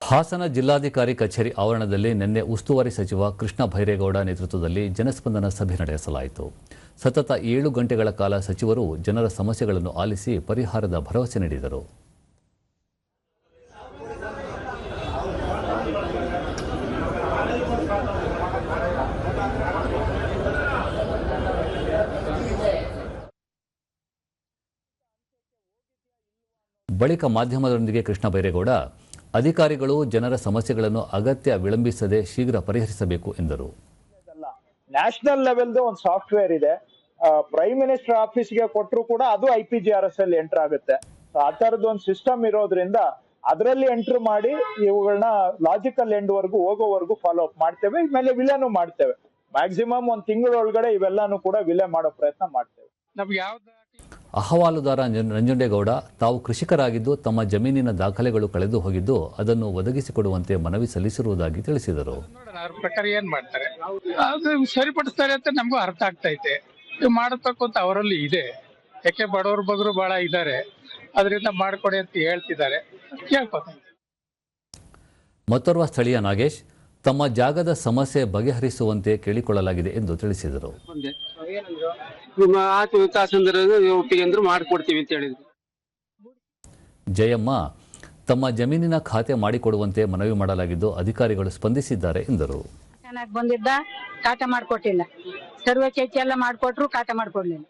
ಹಾಸನ ಜಿಲ್ಲಾಧಿಕಾರಿ ಕಚೇರಿ ಆವರಣದಲ್ಲಿ ನಿನ್ನೆ ಉಸ್ತುವಾರಿ ಸಚಿವ ಕೃಷ್ಣ ಭೈರೇಗೌಡ ನೇತೃತ್ವದಲ್ಲಿ ಜನಸ್ಪಂದನ ಸಭೆ ನಡೆಸಲಾಯಿತು. ಸತತ 7 ಗಂಟೆಗಳ ಕಾಲ ಸಚಿವರು ಜನರ ಸಮಸ್ಯೆಗಳನ್ನು ಆಲಿಸಿ ಪರಿಹಾರದ ಭರವಸೆ ನೀಡಿದರು. ಬಳಿಕ ಮಾಧ್ಯಮದೊಂದಿಗೆ ಕೃಷ್ಣ ಭೈರೇಗೌಡ ಅಧಿಕಾರಿಗಳು ಜನರ ಸಮಸ್ಯೆಗಳನ್ನು ಅಗತ್ಯ ವಿಳಂಬಿಸದೆ ಶೀಘ್ರ ಪರಿಹರಿಸಬೇಕು ಎಂದರು. ನ್ಯಾಷನಲ್ ಲೆವೆಲ್ದು ಒಂದು ಸಾಫ್ಟ್ವೇರ್ ಇದೆ, ಪ್ರೈಮ್ ಮಿನಿಸ್ಟರ್ ಆಫೀಸ್ಗೆ ಕೊಟ್ಟರು ಕೂಡ ಅದು IPGRS ಅಲ್ಲಿ ಎಂಟರ್ ಆಗುತ್ತೆ. ಆ ತರದ್ದು ಒಂದು ಸಿಸ್ಟಮ್ ಇರೋದ್ರಿಂದ ಅದರಲ್ಲಿ ಎಂಟರ್ ಮಾಡಿ ಇವುಗಳನ್ನ ಲಾಜಿಕಲ್ ಎಂಡ್ ವರ್ಗು ಹೋಗೋವರೆಗೂ ಫಾಲೋ ಅಪ್ ಮಾಡ್ತೇವೆ. ಇನ್ಮೇಲೆ ವಿಲೇನು ಮಾಡ್ತೇವೆ. ಮ್ಯಾಕ್ಸಿಮಮ್ 1 ತಿಂಗಳೊಳಗಡೆ ಇವೆಲ್ಲಾನು ಕೂಡ ವಿಲೆ ಮಾಡೋ ಪ್ರಯತ್ನ ಮಾಡ್ತೇವೆ. ಅಹವಾಲುದಾರ ನಂಜುಂಡೇಗೌಡ ತಾವು ಕೃಷಿಕರಾಗಿದ್ದು ತಮ್ಮ ಜಮೀನಿನ ದಾಖಲೆಗಳು ಕಳೆದು ಹೋಗಿದ್ದು ಅದನ್ನು ಒದಗಿಸಿಕೊಡುವಂತೆ ಮನವಿ ಸಲ್ಲಿಸಿರುವುದಾಗಿ ತಿಳಿಸಿದರು. ಪ್ರಕಾರ ಏನ್ ಮಾಡ್ತಾರೆ ಅದು ಸರಿಪಡಿಸ್ತಾರೆ ಅಂತ ನಮಗೂ ಅರ್ಥ ಆಗ್ತೈತೆ. ಮಾಡಬೇಕು ಅಂತ ಅವರಲ್ಲಿ ಇದೆ, ಯಾಕೆ ಬಡವರು ಬಗ್ರು ಬಹಳ ಇದ್ದಾರೆ, ಅದರಿಂದ ಮಾಡ್ಕೊಡಿ ಅಂತ ಹೇಳ್ತಿದ್ದಾರೆ, ಕೇಳ್ಕೊತಾರೆ. ಮತ್ತೋರ್ವ ಸ್ಥಳೀಯ ನಾಗೇಶ್ ತಮ್ಮ ಜಾಗದ ಸಮಸ್ಯೆ ಬಗೆಹರಿಸುವಂತೆ ಕೇಳಿಕೊಳ್ಳಲಾಗಿದೆ ಎಂದು ತಿಳಿಸಿದರು. ಜಯಮ್ಮ ತಮ್ಮ ಜಮೀನಿನ ಖಾತೆ ಮಾಡಿಕೊಡುವಂತೆ ಮನವಿ ಮಾಡಲಾಗಿದ್ದು ಅಧಿಕಾರಿಗಳು ಸ್ಪಂದಿಸಿದ್ದಾರೆ ಎಂದರು. ಬಂದಿದ್ದ ಕಾಟ ಮಾಡ್ಕೊಟ್ಟಿಲ್ಲ, ಸರ್ವೆ ಚೇಚಿ ಎಲ್ಲ ಮಾಡ್ಕೊಟ್ರು, ಕಾಟ ಮಾಡ್ಕೊಡ್ಲಿಲ್ಲ.